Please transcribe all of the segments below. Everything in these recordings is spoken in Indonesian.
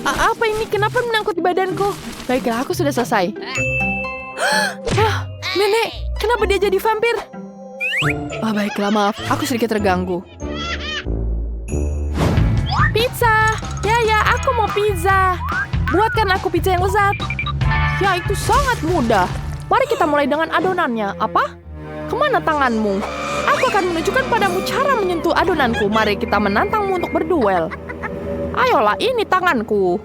Apa ini? Kenapa menyangkut di badanku? Baiklah, aku sudah selesai. Nenek, kenapa dia jadi vampir? Baiklah, maaf. Aku sedikit terganggu. Pizza! Ya, aku mau pizza. Buatkan aku pizza yang lezat. Ya, itu sangat mudah. Mari kita mulai dengan adonannya. Apa? Kemana tanganmu? Aku akan menunjukkan padamu cara menyentuh adonanku. Mari kita menantangmu untuk berduel. Ayolah, ini tanganku.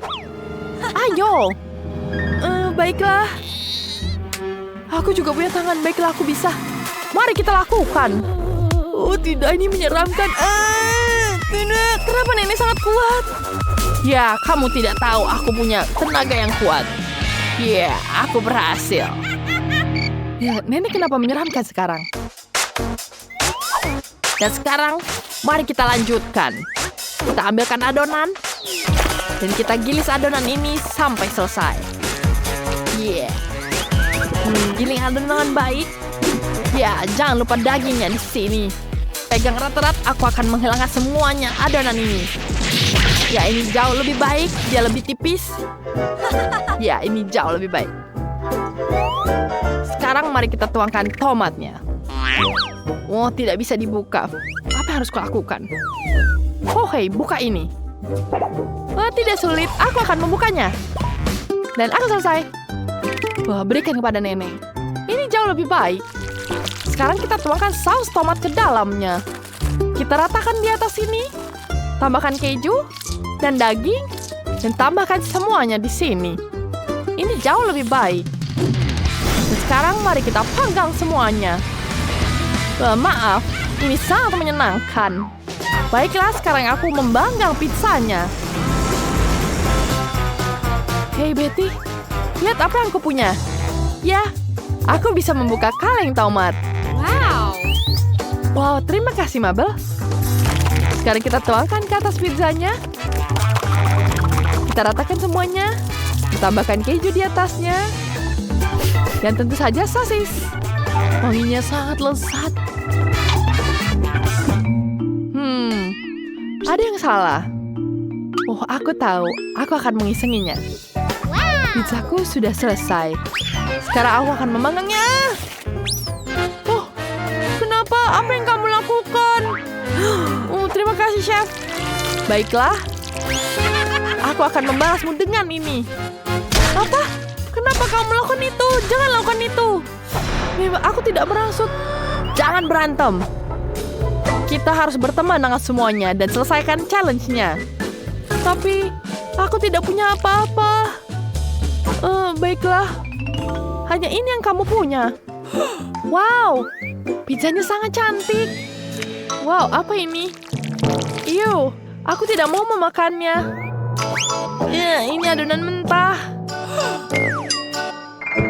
Ayo. Baiklah. Aku juga punya tangan. Baiklah, aku bisa. Mari kita lakukan. Oh, tidak. Ini menyeramkan. Tidak. Kenapa nenek sangat kuat? Ya, kamu tidak tahu aku punya tenaga yang kuat. Ya, aku berhasil. Ya, nenek kenapa menyeramkan sekarang? Dan sekarang, mari kita lanjutkan. Kita ambilkan adonan. Dan kita gilis adonan ini sampai selesai. Giling adonan dengan baik. Ya, jangan lupa dagingnya di sini. Pegang erat-erat, aku akan menghilangkan semuanya adonan ini. Ya, ini jauh lebih baik. Dia lebih tipis. Ya, ini jauh lebih baik. Sekarang mari kita tuangkan tomatnya. Oh, tidak bisa dibuka. Apa yang harus kulakukan? Oh, hei, buka ini. Oh, tidak sulit. Aku akan membukanya. Dan aku selesai. Wah, berikan kepada nenek. Ini jauh lebih baik. Sekarang kita tuangkan saus tomat ke dalamnya. Kita ratakan di atas sini. Tambahkan keju dan daging. Dan tambahkan semuanya di sini. Ini jauh lebih baik. Dan sekarang mari kita panggang semuanya. Maaf, ini sangat menyenangkan. Baiklah, sekarang aku membanggang pizzanya. Hei Betty, lihat apa yang aku punya. Ya, aku bisa membuka kaleng tomat. Wow, terima kasih Mabel. Sekarang kita tuangkan ke atas pizzanya. Kita ratakan semuanya. Tambahkan keju di atasnya. Dan tentu saja sosis. Wanginya sangat lezat. Ada yang salah. Oh, aku tahu. Aku akan mengisenginya. Pizzaku sudah selesai. Sekarang aku akan memanggangnya. Oh, kenapa? Apa yang kamu lakukan? Terima kasih, Chef. Baiklah. Aku akan membalasmu dengan ini. Apa? Kenapa kamu melakukan itu? Jangan lakukan itu. Aku tidak bermaksud. Jangan berantem. Kita harus berteman dengan semuanya dan selesaikan challenge-nya. Tapi, aku tidak punya apa-apa. Baiklah. Hanya ini yang kamu punya. Wow, pizzanya sangat cantik. Wow, apa ini? Ew, aku tidak mau memakannya. Ya, ini adonan mentah.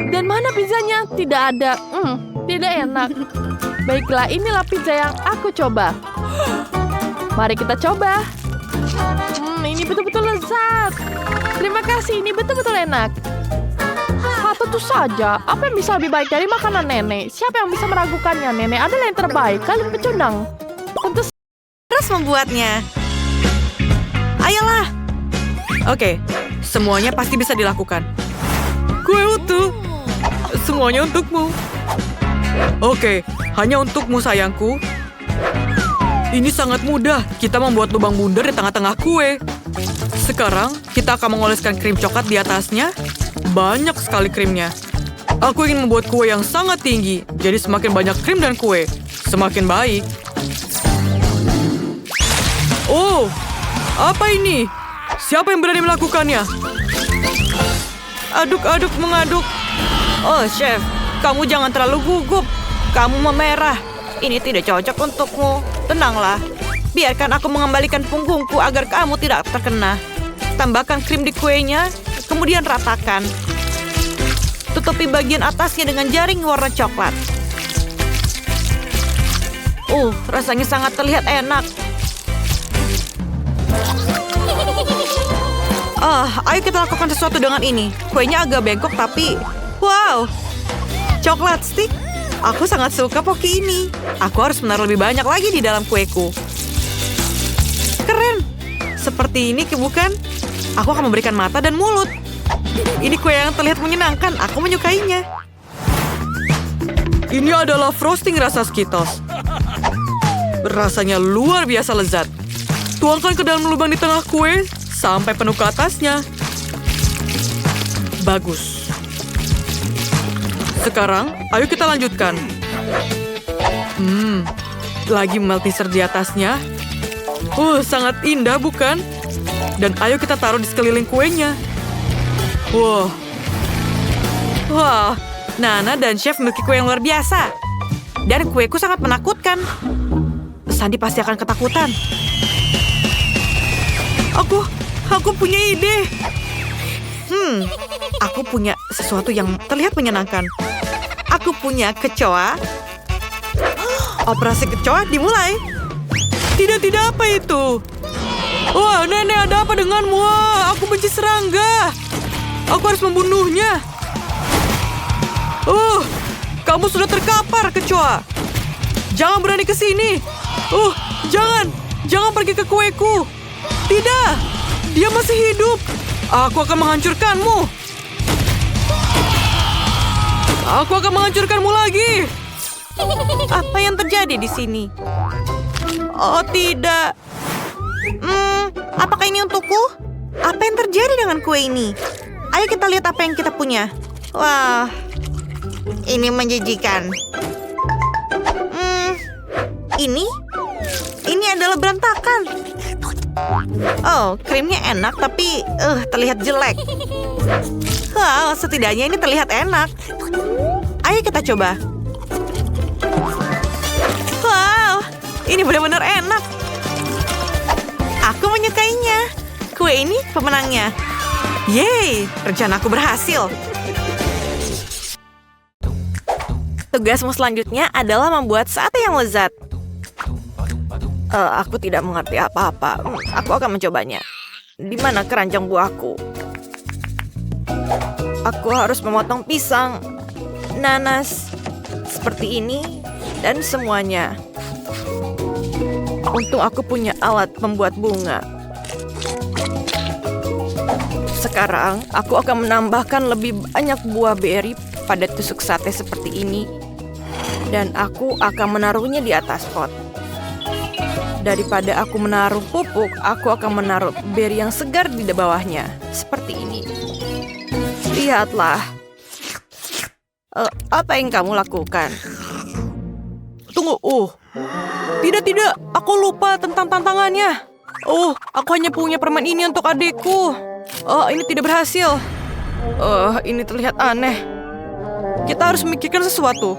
Dan mana pizzanya? Tidak ada. Tidak enak. Baiklah, inilah pizza yang aku coba. Mari kita coba. Ini betul-betul lezat. Terima kasih, ini betul-betul enak. Tentu saja, apa yang bisa lebih baik dari makanan nenek? Siapa yang bisa meragukannya? Nenek adalah yang terbaik. Kalian pecundang. Tentu Terus membuatnya. Ayolah. Oke, semuanya pasti bisa dilakukan. Kue utuh. Semuanya untukmu. Oke, hanya untukmu sayangku. Ini sangat mudah. Kita membuat lubang bundar di tengah-tengah kue. Sekarang, kita akan mengoleskan krim coklat di atasnya. Banyak sekali krimnya. Aku ingin membuat kue yang sangat tinggi. Jadi semakin banyak krim dan kue, semakin baik. Oh, apa ini? Siapa yang berani melakukannya? Aduk-aduk mengaduk. Oh, Chef, kamu jangan terlalu gugup. Kamu memerah. Ini tidak cocok untukmu. Tenanglah. Biarkan aku mengembalikan punggungku agar kamu tidak terkena. Tambahkan krim di kuenya, kemudian ratakan. Tutupi bagian atasnya dengan jaring warna coklat. Rasanya sangat terlihat enak. Ayo kita lakukan sesuatu dengan ini. Kuenya agak bengkok tapi... Wow! Coklat stick. Aku sangat suka poki ini. Aku harus menaruh lebih banyak lagi di dalam kueku. Keren! Seperti ini, bukan? Aku akan memberikan mata dan mulut. Ini kue yang terlihat menyenangkan. Aku menyukainya. Ini adalah frosting rasa Skittles. Rasanya luar biasa lezat. Tuangkan ke dalam lubang di tengah kue sampai penuh ke atasnya. Bagus. Sekarang, ayo kita lanjutkan. Lagi Malteser di atasnya. Sangat indah, bukan? Dan ayo kita taruh di sekeliling kuenya. Wah, Nana dan Chef memiliki kue yang luar biasa. Dan kueku sangat menakutkan. Sandy pasti akan ketakutan. Aku punya ide. Aku punya sesuatu yang terlihat menyenangkan. Aku punya kecoa. Operasi kecoa dimulai. Tidak, apa itu? Wah, Nenek, ada apa denganmu? Wah, aku benci serangga. Aku harus membunuhnya. Kamu sudah terkapar, kecoa. Jangan berani ke sini. Jangan pergi ke kueku. Tidak, dia masih hidup. Aku akan menghancurkanmu. Aku akan menghancurkanmu lagi. Apa yang terjadi di sini? Oh, tidak. Apakah ini untukku? Apa yang terjadi dengan kue ini? Ayo kita lihat apa yang kita punya. Wah, ini menjijikan. Ini adalah berantakan. Oh, krimnya enak tapi terlihat jelek. Wow, setidaknya ini terlihat enak. Ayo kita coba. Wow, ini benar-benar enak. Aku menyukainya. Kue ini pemenangnya. Yeay, rencanaku berhasil. Tugasmu selanjutnya adalah membuat sate yang lezat. Aku tidak mengerti apa-apa. Aku akan mencobanya. Di mana keranjang buahku? Aku harus memotong pisang, nanas, seperti ini, dan semuanya. Untung aku punya alat pembuat bunga. Sekarang, aku akan menambahkan lebih banyak buah beri pada tusuk sate seperti ini. Dan aku akan menaruhnya di atas pot. Daripada aku menaruh pupuk, aku akan menaruh beri yang segar di bawahnya. Seperti ini. Lihatlah. Apa yang kamu lakukan? Tunggu, Tidak, aku lupa tentang tantangannya. Aku hanya punya permen ini untuk adikku. Ini tidak berhasil. Ini terlihat aneh. Kita harus memikirkan sesuatu.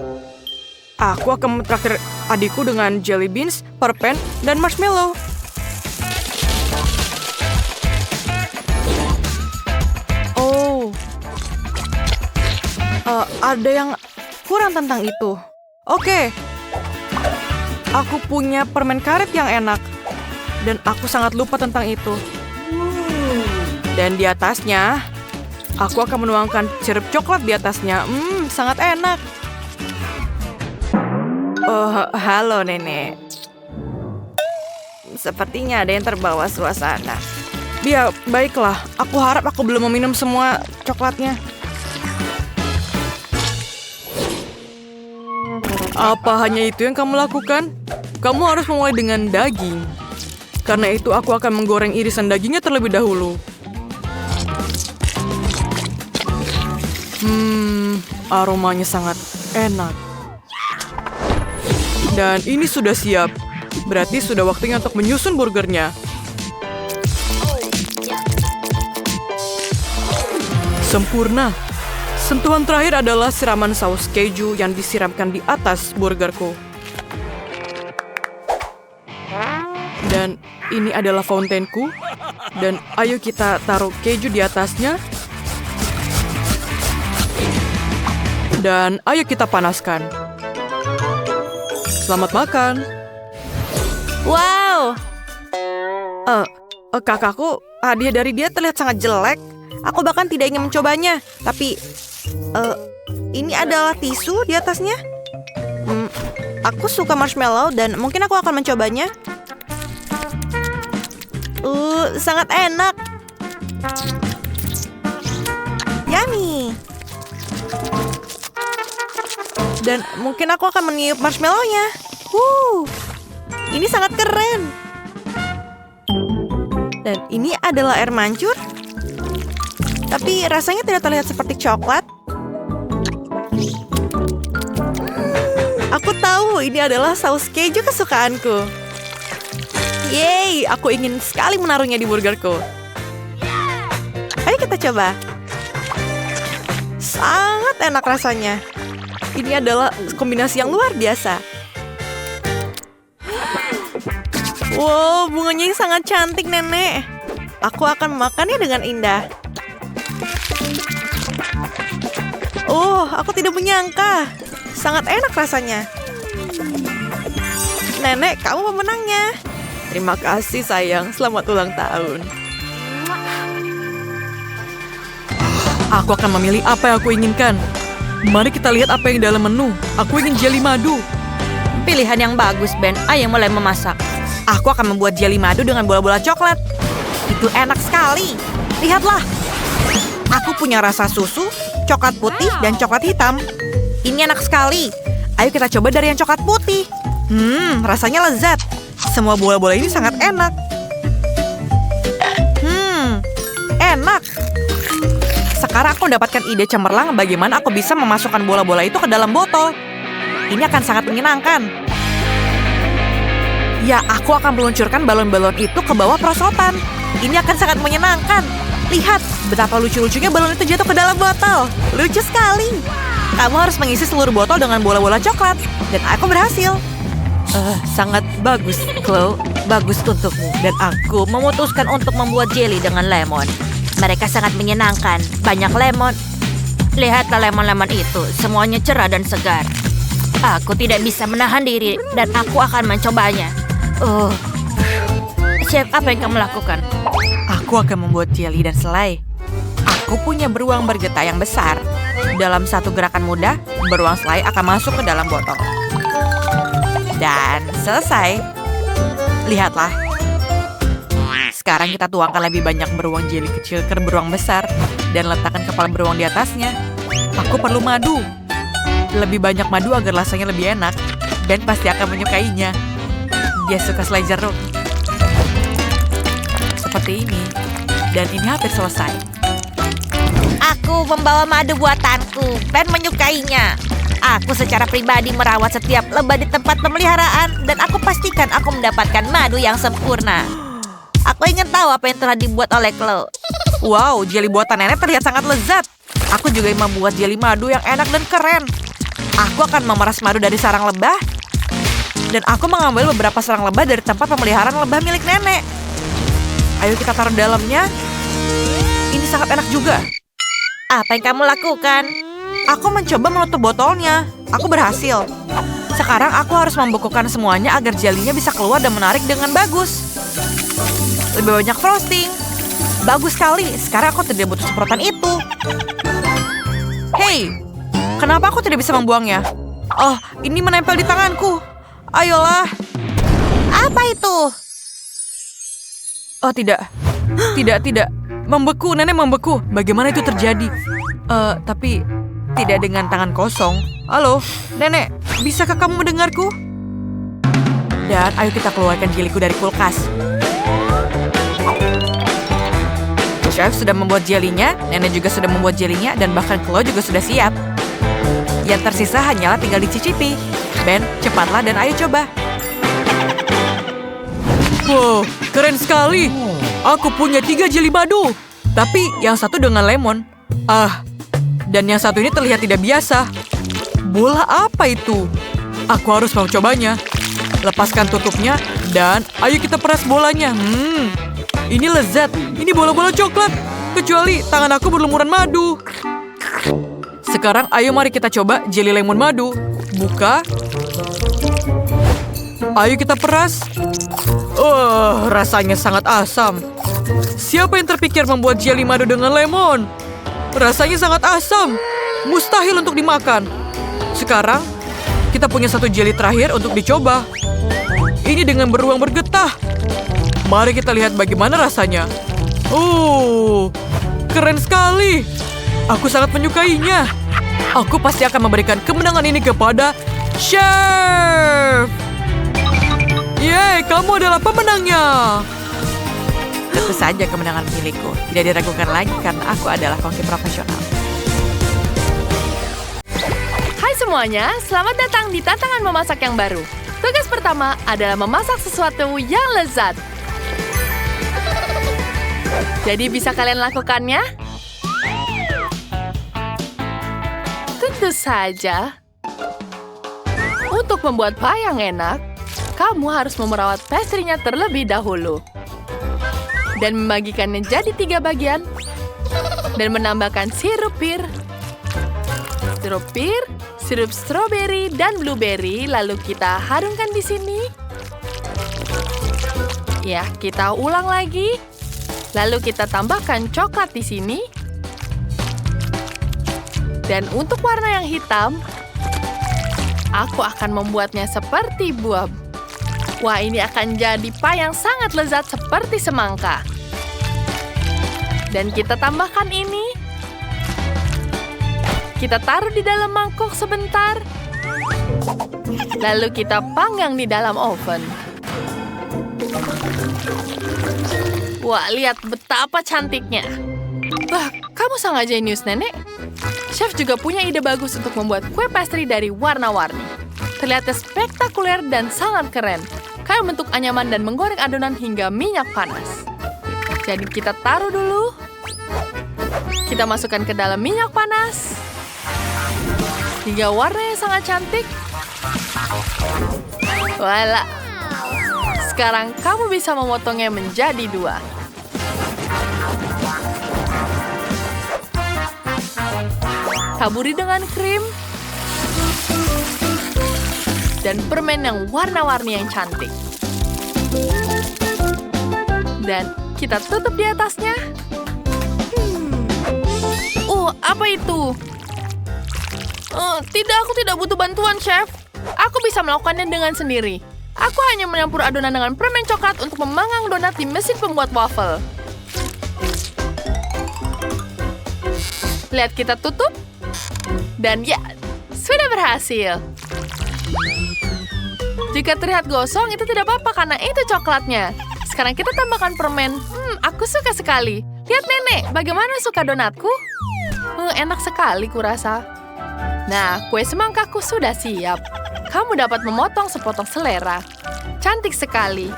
Aku akan mentraktir adikku dengan jelly beans, permen, dan marshmallow. Ada yang kurang tentang itu. Oke. Aku punya permen karet yang enak. Dan aku sangat lupa tentang itu. Dan di atasnya, aku akan menuangkan sirup coklat di atasnya. Sangat enak. Halo, Nenek. Sepertinya ada yang terbawa suasana. Ya, baiklah. Aku harap aku belum meminum semua coklatnya. Apa hanya itu yang kamu lakukan? Kamu harus memulai dengan daging. Karena itu aku akan menggoreng irisan dagingnya terlebih dahulu. Aromanya sangat enak. Dan ini sudah siap. Berarti sudah waktunya untuk menyusun burgernya. Sempurna. Sentuhan terakhir adalah siraman saus keju yang disiramkan di atas burgerku. Dan ini adalah fountainku. Dan ayo kita taruh keju di atasnya. Dan ayo kita panaskan. Selamat makan. Wow. Kakakku, hadiah dari dia terlihat sangat jelek. Aku bahkan tidak ingin mencobanya. Tapi, ini adalah tisu di atasnya. Aku suka marshmallow dan mungkin aku akan mencobanya. Sangat enak. Yummy. Dan mungkin aku akan meniup marshmallow-nya. Ini sangat keren. Dan ini adalah air mancur. Tapi rasanya tidak terlihat seperti coklat. Aku tahu ini adalah saus keju kesukaanku. Yeay, aku ingin sekali menaruhnya di burgerku. Ayo kita coba. Sangat enak rasanya. Ini adalah kombinasi yang luar biasa. Wow, bunganya yang sangat cantik, Nenek. Aku akan memakannya dengan indah. Aku tidak menyangka. Sangat enak rasanya. Nenek, kamu pemenangnya. Terima kasih, sayang. Selamat ulang tahun. Aku akan memilih apa yang aku inginkan. Mari kita lihat apa yang di dalam menu. Aku ingin jelly madu. Pilihan yang bagus, Ben. Ayo mulai memasak. Aku akan membuat jelly madu dengan bola-bola coklat. Itu enak sekali. Lihatlah. Aku punya rasa susu, coklat putih, dan coklat hitam. Ini enak sekali. Ayo kita coba dari yang coklat putih. Rasanya lezat. Semua bola-bola ini sangat enak. Enak. Sekarang aku mendapatkan ide cemerlang bagaimana aku bisa memasukkan bola-bola itu ke dalam botol. Ini akan sangat menyenangkan. Ya, aku akan meluncurkan balon-balon itu ke bawah perosotan. Ini akan sangat menyenangkan. Lihat, betapa lucu-lucunya balon itu jatuh ke dalam botol. Lucu sekali. Kamu harus mengisi seluruh botol dengan bola-bola coklat. Dan aku berhasil. Sangat bagus, Chloe. Bagus untukmu. Dan aku memutuskan untuk membuat jelly dengan lemon. Mereka sangat menyenangkan. Banyak lemon. Lihatlah lemon-lemon itu. Semuanya cerah dan segar. Aku tidak bisa menahan diri. Dan aku akan mencobanya. Chef, apa yang kamu lakukan? Aku akan membuat jelly dan selai. Aku punya beruang bergetah yang besar. Dalam satu gerakan mudah, beruang selai akan masuk ke dalam botol. Dan selesai. Lihatlah. Sekarang kita tuangkan lebih banyak beruang jelly kecil ke beruang besar. Dan letakkan kepala beruang di atasnya. Aku perlu madu. Lebih banyak madu agar rasanya lebih enak. Ben pasti akan menyukainya. Dia suka selai jeruk. Seperti ini. Dan ini hampir selesai. Aku membawa madu buatanku. Ben menyukainya. Aku secara pribadi merawat setiap lebah di tempat pemeliharaan. Dan aku pastikan aku mendapatkan madu yang sempurna. Aku ingin tahu apa yang telah dibuat oleh Chloe. Wow, jelly buatan nenek terlihat sangat lezat. Aku juga membuat jelly madu yang enak dan keren. Aku akan memeras madu dari sarang lebah. Dan aku mengambil beberapa sarang lebah dari tempat pemeliharaan lebah milik nenek. Ayo kita taruh dalamnya. Ini sangat enak juga. Apa yang kamu lakukan? Aku mencoba menutup botolnya. Aku berhasil. Sekarang aku harus membekukan semuanya agar jelinya bisa keluar dan menarik dengan bagus. Lebih banyak frosting. Bagus sekali. Sekarang aku tidak butuh semprotan itu. Hei, kenapa aku tidak bisa membuangnya? Oh, ini menempel di tanganku. Ayolah. Apa itu? Oh, tidak. Tidak. Membeku, nenek membeku. Bagaimana itu terjadi? Tapi tidak dengan tangan kosong. Halo, nenek. Bisakah kamu mendengarku? Dan ayo kita keluarkan jeliku dari kulkas. Chef sudah membuat jelinya, nenek juga sudah membuat jelinya, dan bahkan Chloe juga sudah siap. Yang tersisa hanyalah tinggal dicicipi. Ben, cepatlah dan ayo coba. Wow, keren sekali. Aku punya 3 jeli madu. Tapi yang satu dengan lemon. Dan yang satu ini terlihat tidak biasa. Bola apa itu? Aku harus mencobanya. Lepaskan tutupnya dan ayo kita peras bolanya. Ini lezat. Ini bola-bola coklat. Kecuali tangan aku berlumuran madu. Sekarang ayo mari kita coba jeli lemon madu. Buka. Ayo kita peras. Rasanya sangat asam. Siapa yang terpikir membuat jeli madu dengan lemon? Rasanya sangat asam. Mustahil untuk dimakan. Sekarang, kita punya satu jeli terakhir untuk dicoba. Ini dengan beruang bergetah. Mari kita lihat bagaimana rasanya. Oh, keren sekali. Aku sangat menyukainya. Aku pasti akan memberikan kemenangan ini kepada Chef. Yeay, kamu adalah pemenangnya. Tentu saja kemenangan milikku. Tidak diragukan lagi karena aku adalah koki profesional. Hai semuanya, selamat datang di tantangan memasak yang baru. Tugas pertama adalah memasak sesuatu yang lezat. Jadi bisa kalian lakukannya? Tentu saja. Untuk membuat pie yang enak, kamu harus memerawat pastry-nya terlebih dahulu. Dan membagikannya jadi 3 bagian. Dan menambahkan sirup pir, sirup stroberi, dan blueberry. Lalu kita harumkan di sini. Ya, kita ulang lagi. Lalu kita tambahkan coklat di sini. Dan untuk warna yang hitam, aku akan membuatnya seperti buah. Wah, ini akan jadi pie yang sangat lezat seperti semangka. Dan kita tambahkan ini. Kita taruh di dalam mangkok sebentar. Lalu kita panggang di dalam oven. Wah, lihat betapa cantiknya. Wah, kamu sangat jenius, Nenek. Chef juga punya ide bagus untuk membuat kue pastry dari warna-warni. Terlihat spektakuler dan sangat keren. Kayak bentuk anyaman dan menggoreng adonan hingga minyak panas. Jadi kita taruh dulu. Kita masukkan ke dalam minyak panas. Hingga warnanya sangat cantik. Wala. Sekarang kamu bisa memotongnya menjadi 2. Taburi dengan krim. Dan permen yang warna-warni yang cantik. Dan kita tutup di atasnya. Apa itu? Tidak, aku tidak butuh bantuan, Chef. Aku bisa melakukannya dengan sendiri. Aku hanya menyampur adonan dengan permen coklat untuk memanggang donat di mesin pembuat waffle. Lihat, kita tutup. Dan ya, sudah berhasil. Jika terlihat gosong, itu tidak apa-apa karena itu coklatnya. Sekarang kita tambahkan permen. Aku suka sekali. Lihat, Nenek, bagaimana suka donatku? Enak sekali kurasa. Nah, kue semangkaku sudah siap. Kamu dapat memotong sepotong selera. Cantik sekali.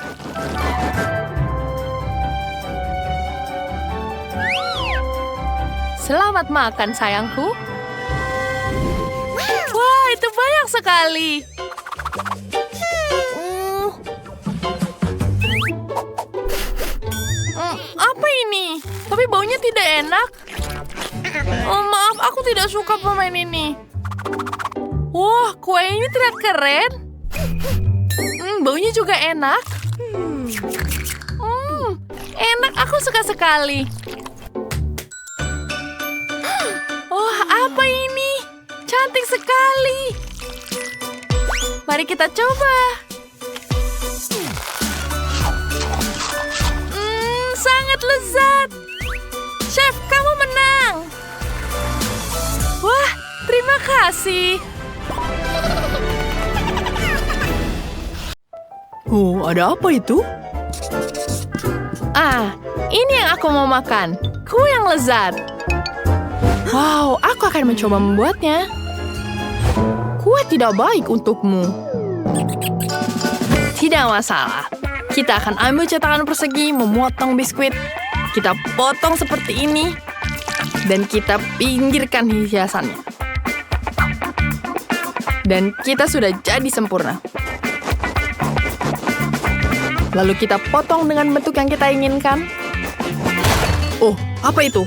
Selamat makan, sayangku. Wah, itu banyak sekali. Apa ini? Tapi baunya tidak enak. Maaf, aku tidak suka permen ini. Wah, kue ini terlihat keren. Baunya juga enak. Enak, aku suka sekali. Wah, apa ini? Cantik sekali. Mari kita coba. Sangat lezat. Chef, kamu menang. Wah, terima kasih. Ada apa itu? Ini yang aku mau makan. Kue yang lezat. Wow, aku akan mencoba membuatnya. Kue tidak baik untukmu. Tidak masalah. Kita akan ambil cetakan persegi, memotong biskuit. Kita potong seperti ini. Dan kita pinggirkan hiasannya. Dan kita sudah jadi sempurna. Lalu kita potong dengan bentuk yang kita inginkan. Oh, apa itu?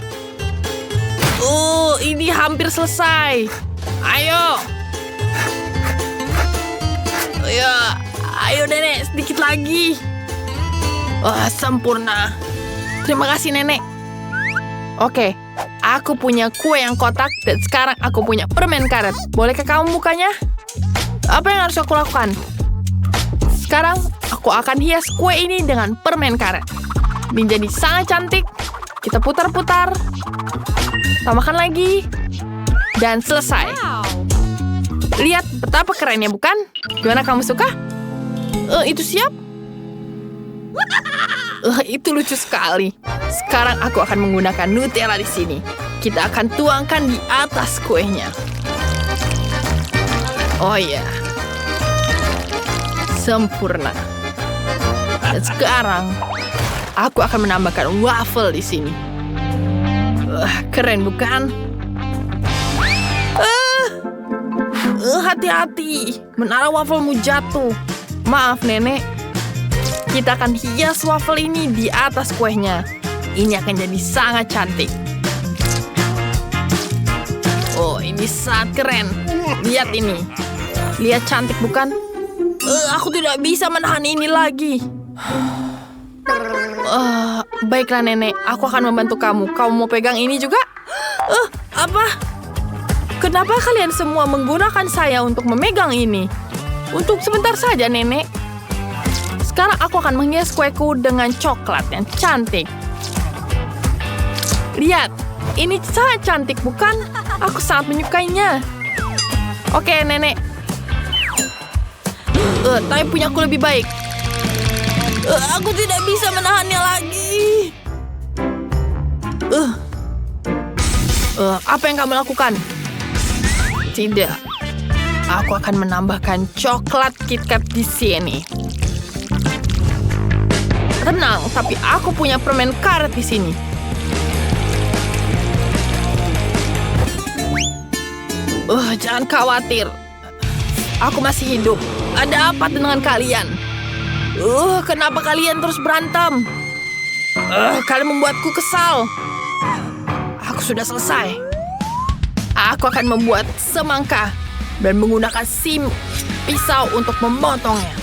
Oh, ini hampir selesai. Ayo. Ayo Nenek, sedikit lagi. Wah, sempurna. Terima kasih, Nenek. Oke, aku punya kue yang kotak dan sekarang aku punya permen karet. Bolehkah kamu bukanya? Apa yang harus aku lakukan? Sekarang, aku akan hias kue ini dengan permen karet. Menjadi sangat cantik. Kita putar-putar. Tambahkan lagi. Dan selesai. Lihat betapa kerennya, bukan? Gimana, kamu suka? Itu siap? Itu lucu sekali. Sekarang aku akan menggunakan Nutella di sini. Kita akan tuangkan di atas kuenya. Oh iya. Sempurna. Dan sekarang aku akan menambahkan waffle di sini. Keren, bukan? Hati-hati. Menara wafelmu jatuh. Maaf, Nenek. Kita akan hias waffle ini di atas kuenya. Ini akan jadi sangat cantik. Oh, ini sangat keren. Lihat ini. Lihat cantik, bukan? Aku tidak bisa menahan ini lagi. Baiklah, Nenek. Aku akan membantu kamu. Kamu mau pegang ini juga? Apa? Kenapa kalian semua menggunakan saya untuk memegang ini? Untuk sebentar saja, Nenek. Sekarang aku akan menghias kueku dengan coklat yang cantik. Lihat, ini sangat cantik, bukan? Aku sangat menyukainya. Oke, Nenek. Tapi punya aku lebih baik. Aku tidak bisa menahannya lagi. Apa yang kamu lakukan? Tidak. Aku akan menambahkan coklat KitKat di sini. Tenang, tapi aku punya permen karet di sini. Jangan khawatir. Aku masih hidup. Ada apa dengan kalian? Kenapa kalian terus berantem? Kalian membuatku kesal. Aku sudah selesai. Aku akan membuat semangka dan menggunakan pisau untuk memotongnya.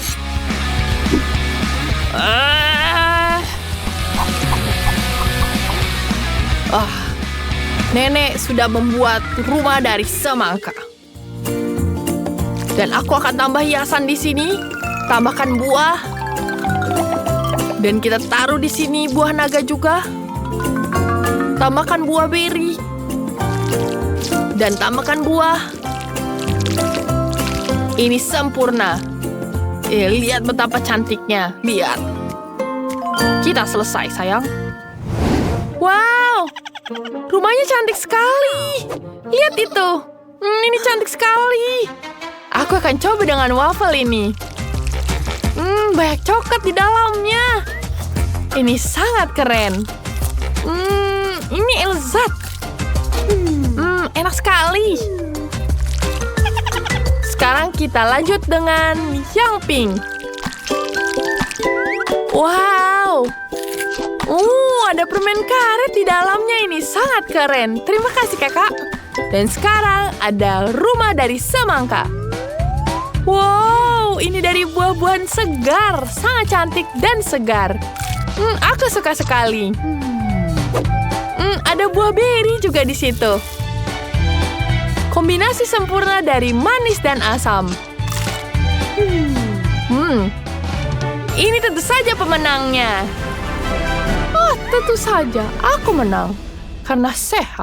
Nenek sudah membuat rumah dari semangka. Dan aku akan tambah hiasan di sini. Tambahkan buah. Dan kita taruh di sini buah naga juga. Tambahkan buah beri. Dan tambahkan buah. Ini sempurna. Lihat betapa cantiknya. Lihat. Kita selesai, sayang. Wow. Rumahnya cantik sekali. Lihat itu. Ini cantik sekali. Aku akan coba dengan waffle ini. Banyak coklat di dalamnya. Ini sangat keren. Ini lezat. Enak sekali. Sekarang kita lanjut dengan yang pink. Wow. Ada permen karet di dalamnya. Ini sangat keren. Terima kasih, Kakak. Dan sekarang ada rumah dari semangka. Wow, ini dari buah-buahan segar. Sangat cantik dan segar. Aku suka sekali. Ada buah beri juga di situ. Kombinasi sempurna dari manis dan asam. Ini tentu saja pemenangnya. Tentu saja aku menang. Karena sehat.